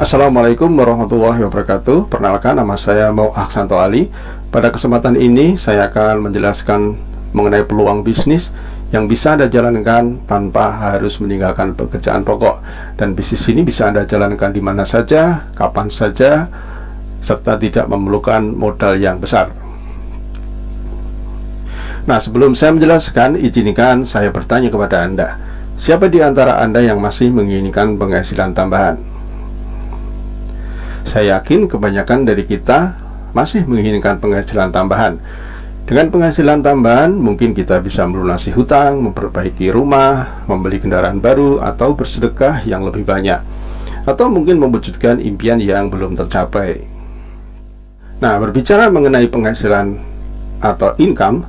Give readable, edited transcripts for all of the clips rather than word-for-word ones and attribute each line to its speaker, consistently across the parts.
Speaker 1: Assalamualaikum warahmatullahi wabarakatuh. Perkenalkan, nama saya Mau Aksanto Ali. Pada kesempatan ini saya akan menjelaskan mengenai peluang bisnis yang bisa Anda jalankan tanpa harus meninggalkan pekerjaan pokok. Dan bisnis ini bisa Anda jalankan di mana saja, kapan saja, serta tidak memerlukan modal yang besar. Nah, sebelum saya menjelaskan, izinkan saya bertanya kepada Anda. Siapa di antara Anda yang masih menginginkan penghasilan tambahan? Saya yakin kebanyakan dari kita masih menginginkan penghasilan tambahan. Dengan penghasilan tambahan, mungkin kita bisa melunasi hutang, memperbaiki rumah, membeli kendaraan baru, atau bersedekah yang lebih banyak, atau mungkin mewujudkan impian yang belum tercapai. Nah, berbicara mengenai penghasilan atau income,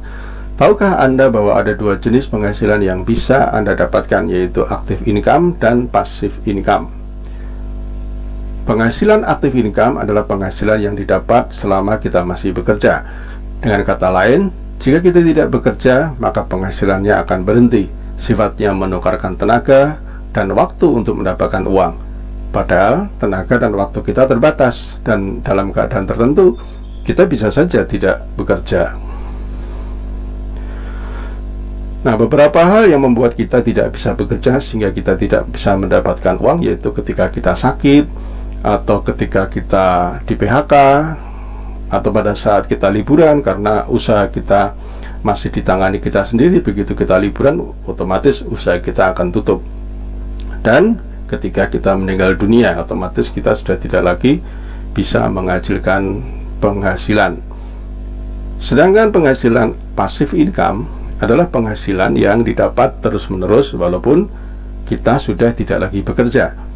Speaker 1: tahukah Anda bahwa ada dua jenis penghasilan yang bisa Anda dapatkan, yaitu active income dan passive income. Penghasilan active income adalah penghasilan yang didapat selama kita masih bekerja. Dengan kata lain, jika kita tidak bekerja, maka penghasilannya akan berhenti. Sifatnya menukarkan tenaga dan waktu untuk mendapatkan uang. Padahal tenaga dan waktu kita terbatas, dan dalam keadaan tertentu kita bisa saja tidak bekerja. Nah, beberapa hal yang membuat kita tidak bisa bekerja sehingga kita tidak bisa mendapatkan uang, yaitu ketika kita sakit, atau ketika kita di PHK, atau pada saat kita liburan karena usaha kita masih ditangani kita sendiri. Begitu kita liburan, otomatis usaha kita akan tutup. Dan ketika kita meninggal dunia, otomatis kita sudah tidak lagi bisa menghasilkan penghasilan. Sedangkan penghasilan passive income adalah penghasilan yang didapat terus-menerus walaupun kita sudah tidak lagi bekerja.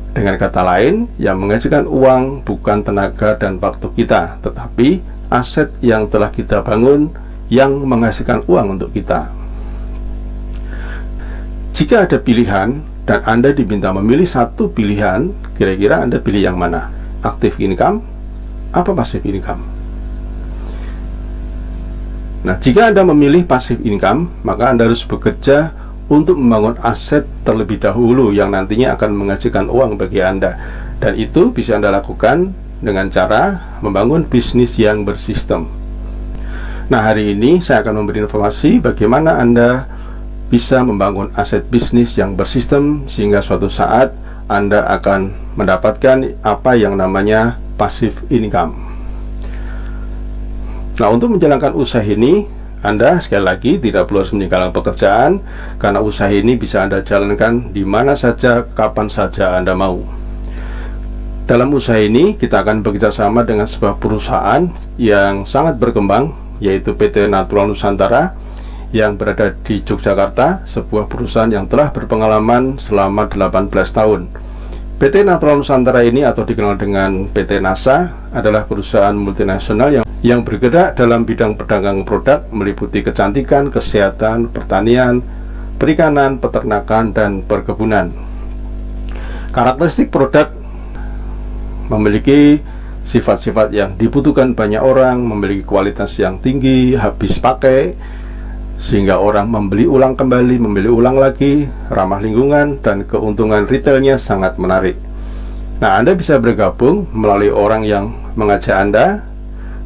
Speaker 1: Dengan kata lain, yang menghasilkan uang bukan tenaga dan waktu kita, tetapi aset yang telah kita bangun yang menghasilkan uang untuk kita. Jika ada pilihan dan Anda diminta memilih satu pilihan, kira-kira Anda pilih yang mana? Active income apa passive income? Nah, jika Anda memilih passive income, maka Anda harus bekerja untuk membangun aset terlebih dahulu yang nantinya akan menghasilkan uang bagi Anda. Dan itu bisa Anda lakukan dengan cara membangun bisnis yang bersistem. Nah, hari ini saya akan memberi informasi bagaimana Anda bisa membangun aset bisnis yang bersistem sehingga suatu saat Anda akan mendapatkan apa yang namanya passive income. Nah, untuk menjalankan usaha ini, Anda sekali lagi tidak perlu harus meninggalkan pekerjaan, karena usaha ini bisa Anda jalankan di mana saja, kapan saja Anda mau. Dalam usaha ini kita akan bekerja sama dengan sebuah perusahaan yang sangat berkembang, yaitu PT Natural Nusantara yang berada di Yogyakarta, sebuah perusahaan yang telah berpengalaman selama 18 tahun. PT Natural Nusantara ini, atau dikenal dengan PT NASA, adalah perusahaan multinasional yang bergerak dalam bidang perdagangan produk meliputi kecantikan, kesehatan, pertanian, perikanan, peternakan, dan perkebunan. Karakteristik produk memiliki sifat-sifat yang dibutuhkan banyak orang, memiliki kualitas yang tinggi, habis pakai, sehingga orang membeli ulang kembali, membeli ulang lagi, ramah lingkungan, dan keuntungan retailnya sangat menarik. Nah, Anda bisa bergabung melalui orang yang mengajak Anda,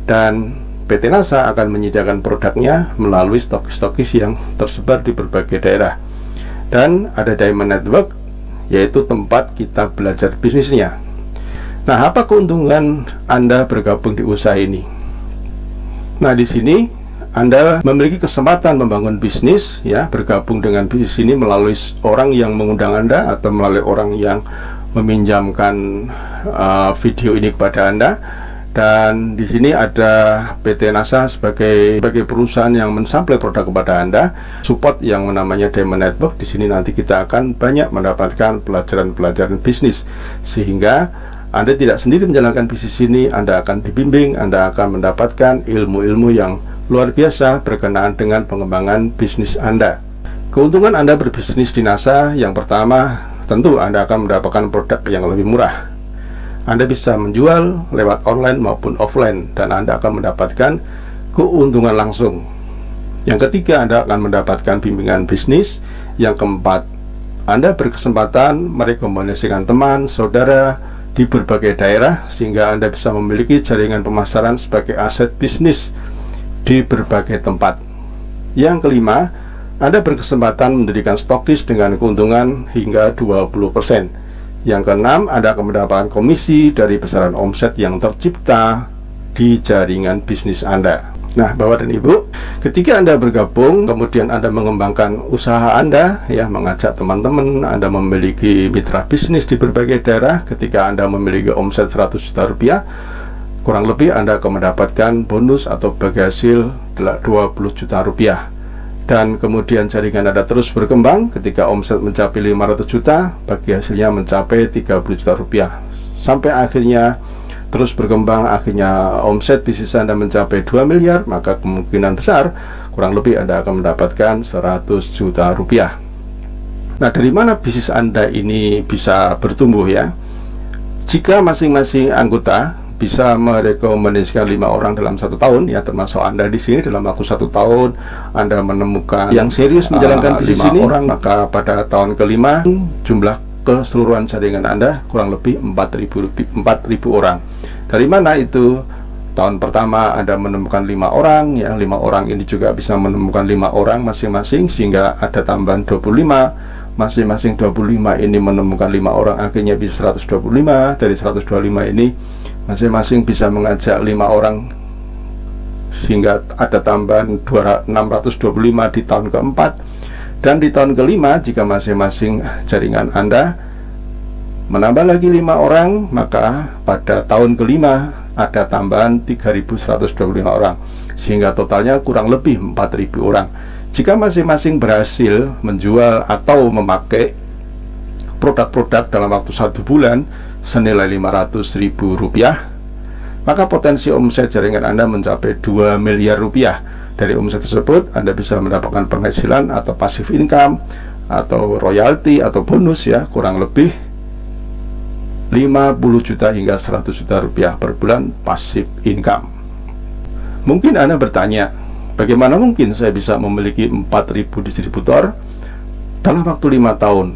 Speaker 1: dan PT NASA akan menyediakan produknya melalui stokis-stokis yang tersebar di berbagai daerah. Dan ada Diamond Network, yaitu tempat kita belajar bisnisnya. Nah, apa keuntungan Anda bergabung di usaha ini? Nah, di sini Anda memiliki kesempatan membangun bisnis, ya, bergabung dengan bisnis ini melalui orang yang mengundang Anda atau melalui orang yang meminjamkan video ini kepada Anda. Dan di sini ada PT NASA sebagai perusahaan yang mensuplai produk kepada Anda, support yang namanya Diamond Network. Di sini nanti kita akan banyak mendapatkan pelajaran-pelajaran bisnis, sehingga Anda tidak sendiri menjalankan bisnis ini. Anda akan dibimbing, Anda akan mendapatkan ilmu-ilmu yang luar biasa berkenaan dengan pengembangan bisnis Anda. Keuntungan Anda berbisnis di NASA, yang pertama, tentu Anda akan mendapatkan produk yang lebih murah. Anda bisa menjual lewat online maupun offline, dan Anda akan mendapatkan keuntungan langsung. Yang ketiga, Anda akan mendapatkan bimbingan bisnis. Yang keempat, Anda berkesempatan merekomendasikan teman, saudara, di berbagai daerah, sehingga Anda bisa memiliki jaringan pemasaran sebagai aset bisnis di berbagai tempat. Yang kelima, Anda berkesempatan mendirikan stokis dengan keuntungan hingga 20%. Yang keenam, Anda akan mendapatkan komisi dari besaran omset yang tercipta di jaringan bisnis Anda. Nah, Bapak dan Ibu, ketika Anda bergabung, kemudian Anda mengembangkan usaha Anda, ya, mengajak teman-teman, Anda memiliki mitra bisnis di berbagai daerah. Ketika Anda memiliki omset 100 juta rupiah, kurang lebih Anda akan mendapatkan bonus atau bagi hasil 20 juta rupiah. Dan kemudian jaringan Anda terus berkembang. Ketika omset mencapai 500 juta, bagi hasilnya mencapai 30 juta rupiah. Sampai akhirnya terus berkembang, akhirnya omset bisnis Anda mencapai 2 miliar, maka kemungkinan besar kurang lebih Anda akan mendapatkan 100 juta rupiah. Nah, dari mana bisnis Anda ini bisa bertumbuh, ya? Jika masing-masing anggota bisa merekomendasikan 5 orang dalam 1 tahun, ya, termasuk Anda di sini, dalam waktu 1 tahun Anda menemukan yang serius menjalankan bisnis ini, orang, maka pada tahun kelima jumlah keseluruhan jaringan Anda kurang lebih 4.000 orang. Dari mana itu? Tahun pertama Anda menemukan 5 orang, ya, 5 orang ini juga bisa menemukan 5 orang masing-masing, sehingga ada tambahan 25. Masing-masing 25 ini menemukan 5 orang, akhirnya bisa 125. Dari 125 ini masing-masing bisa mengajak 5 orang, sehingga ada tambahan 625 di tahun keempat. Dan di tahun kelima, jika masing-masing jaringan Anda menambah lagi 5 orang, maka pada tahun kelima ada tambahan 3.125 orang, sehingga totalnya kurang lebih 4.000 orang. Jika masing-masing berhasil menjual atau memakai produk-produk dalam waktu 1 bulan senilai 500.000 rupiah, maka potensi omset jaringan Anda mencapai 2 miliar rupiah. Dari omset tersebut Anda bisa mendapatkan penghasilan atau passive income atau royalti atau bonus, ya, kurang lebih 50 juta hingga 100 juta rupiah per bulan passive income. Mungkin Anda bertanya, bagaimana mungkin saya bisa memiliki 4.000 distributor dalam waktu 5 tahun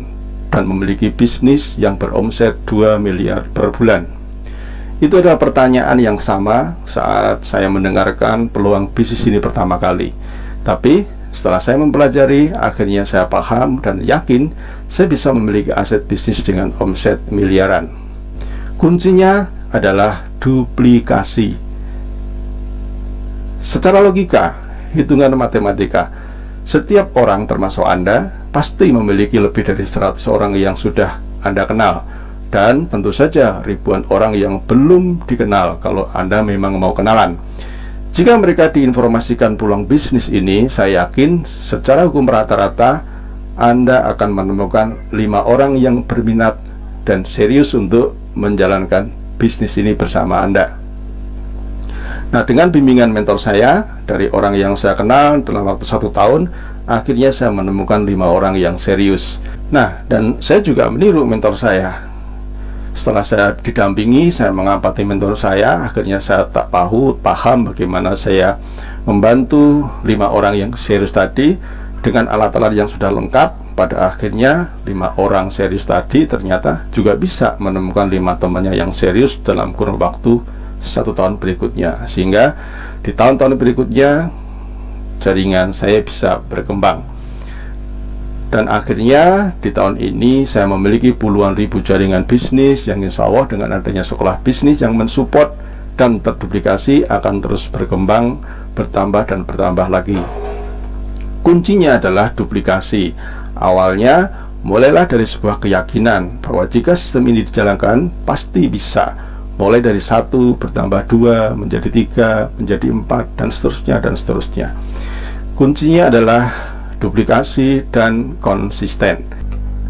Speaker 1: dan memiliki bisnis yang beromset 2 miliar per bulan? Itu adalah pertanyaan yang sama saat saya mendengarkan peluang bisnis ini pertama kali. Tapi setelah saya mempelajari, akhirnya saya paham dan yakin saya bisa memiliki aset bisnis dengan omset miliaran. Kuncinya adalah duplikasi. Secara logika, hitungan matematika, setiap orang termasuk Anda pasti memiliki lebih dari 100 orang yang sudah Anda kenal. Dan tentu saja ribuan orang yang belum dikenal kalau Anda memang mau kenalan. Jika mereka diinformasikan peluang bisnis ini, saya yakin secara hukum rata-rata Anda akan menemukan 5 orang yang berminat dan serius untuk menjalankan bisnis ini bersama Anda. Nah, dengan bimbingan mentor saya dari orang yang saya kenal dalam waktu 1 tahun, akhirnya saya menemukan 5 orang yang serius. Nah, dan saya juga meniru mentor saya. Setelah saya didampingi, saya mengamati mentor saya, akhirnya saya tak paham bagaimana saya membantu 5 orang yang serius tadi dengan alat-alat yang sudah lengkap. Pada akhirnya 5 orang serius tadi ternyata juga bisa menemukan 5 temannya yang serius dalam kurun waktu 1 tahun berikutnya, sehingga di tahun-tahun berikutnya jaringan saya bisa berkembang. Dan akhirnya di tahun ini saya memiliki puluhan ribu jaringan bisnis yang insya Allah dengan adanya sekolah bisnis yang mensupport dan terduplikasi akan terus berkembang, bertambah dan bertambah lagi. Kuncinya adalah duplikasi. Awalnya mulailah dari sebuah keyakinan bahwa jika sistem ini dijalankan pasti bisa. Mulai dari 1 bertambah 2 menjadi 3 menjadi 4 dan seterusnya dan seterusnya. Kuncinya adalah duplikasi dan konsisten.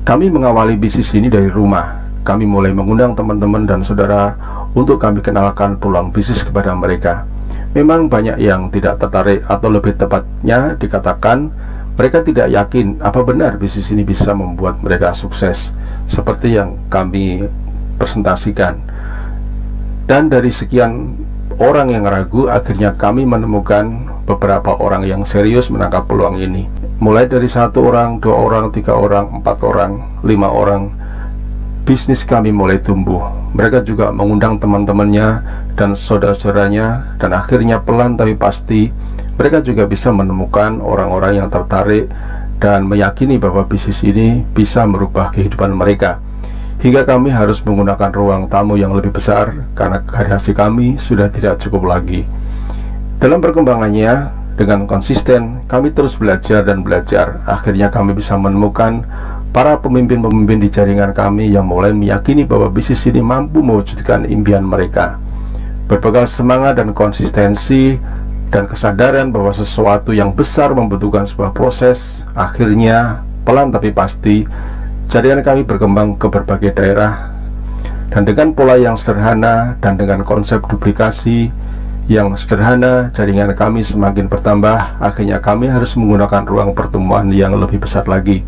Speaker 1: Kami mengawali bisnis ini dari rumah. Kami mulai mengundang teman-teman dan saudara untuk kami kenalkan peluang bisnis kepada mereka. Memang banyak yang tidak tertarik, atau lebih tepatnya dikatakan mereka tidak yakin apa benar bisnis ini bisa membuat mereka sukses seperti yang kami presentasikan. Dan dari sekian orang yang ragu, akhirnya kami menemukan beberapa orang yang serius menangkap peluang ini. Mulai dari 1 orang, 2 orang, 3 orang, 4 orang, 5 orang, bisnis kami mulai tumbuh. mereka juga mengundang teman-temannya dan saudara-saudaranya, dan akhirnya pelan tapi pasti mereka juga bisa menemukan orang-orang yang tertarik dan meyakini bahwa bisnis ini bisa merubah kehidupan mereka. Hingga kami harus menggunakan ruang tamu yang lebih besar karena garasi kami sudah tidak cukup lagi. Dalam perkembangannya, dengan konsisten kami terus belajar dan belajar. Akhirnya kami bisa menemukan para pemimpin-pemimpin di jaringan kami yang mulai meyakini bahwa bisnis ini mampu mewujudkan impian mereka. Berbekal semangat dan konsistensi dan kesadaran bahwa sesuatu yang besar membutuhkan sebuah proses, akhirnya pelan tapi pasti jaringan kami berkembang ke berbagai daerah. Dan dengan pola yang sederhana dan dengan konsep duplikasi yang sederhana, jaringan kami semakin bertambah. Akhirnya kami harus menggunakan ruang pertemuan yang lebih besar lagi.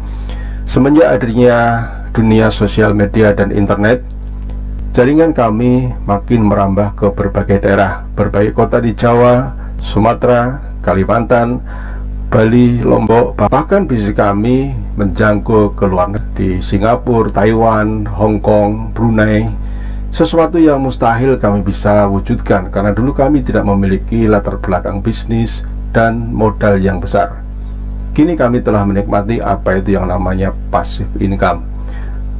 Speaker 1: Semenjak adanya dunia sosial media dan internet, jaringan kami makin merambah ke berbagai daerah, berbagai kota di Jawa, Sumatera, Kalimantan, Bali, Lombok. Bahkan bisnis kami menjangkau ke luar negeri, di Singapura, Taiwan, Hong Kong, Brunei. Sesuatu yang mustahil kami bisa wujudkan karena dulu kami tidak memiliki latar belakang bisnis dan modal yang besar. Kini kami telah menikmati apa itu yang namanya passive income.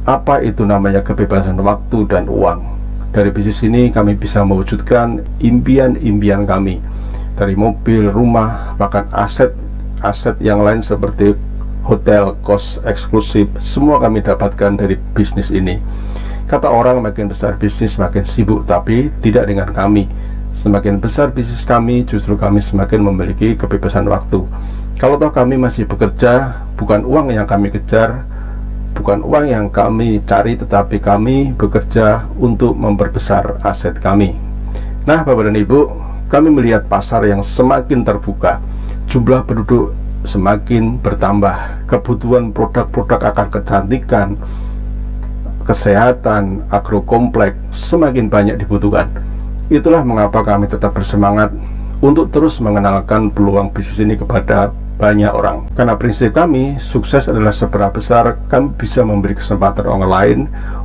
Speaker 1: Apa itu namanya kebebasan waktu dan uang. Dari bisnis ini kami bisa mewujudkan impian-impian kami. Dari mobil, rumah, bahkan aset yang lain seperti hotel, kos eksklusif, semua kami dapatkan dari bisnis ini. Kata orang, makin besar bisnis makin sibuk, tapi tidak dengan kami. Semakin besar bisnis kami, justru kami semakin memiliki kebebasan waktu. Kalau toh kami masih bekerja, bukan uang yang kami kejar, bukan uang yang kami cari, tetapi kami bekerja untuk memperbesar aset kami. Nah, Bapak dan Ibu, kami melihat pasar yang semakin terbuka, jumlah penduduk semakin bertambah, kebutuhan produk-produk akan kecantikan, kesehatan, agrokompleks semakin banyak dibutuhkan. Itulah mengapa kami tetap bersemangat untuk terus mengenalkan peluang bisnis ini kepada banyak orang. Karena prinsip kami, sukses adalah seberapa besar kami bisa memberi kesempatan orang lain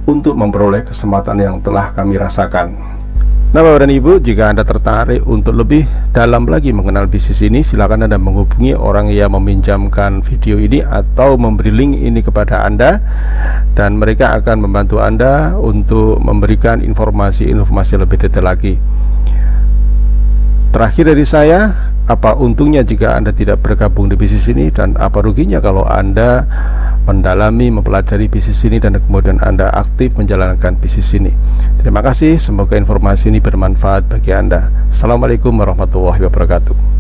Speaker 1: untuk memperoleh kesempatan yang telah kami rasakan. Nah, Bapak dan Ibu, jika Anda tertarik untuk lebih dalam lagi mengenal bisnis ini, silakan Anda menghubungi orang yang meminjamkan video ini atau memberi link ini kepada Anda, dan mereka akan membantu Anda untuk memberikan informasi-informasi lebih detail lagi. Terakhir dari saya, apa untungnya jika Anda tidak bergabung di bisnis ini, dan apa ruginya kalau Anda mendalami, mempelajari bisnis ini dan kemudian Anda aktif menjalankan bisnis ini. Terima kasih, semoga informasi ini bermanfaat bagi Anda. Assalamualaikum warahmatullahi wabarakatuh.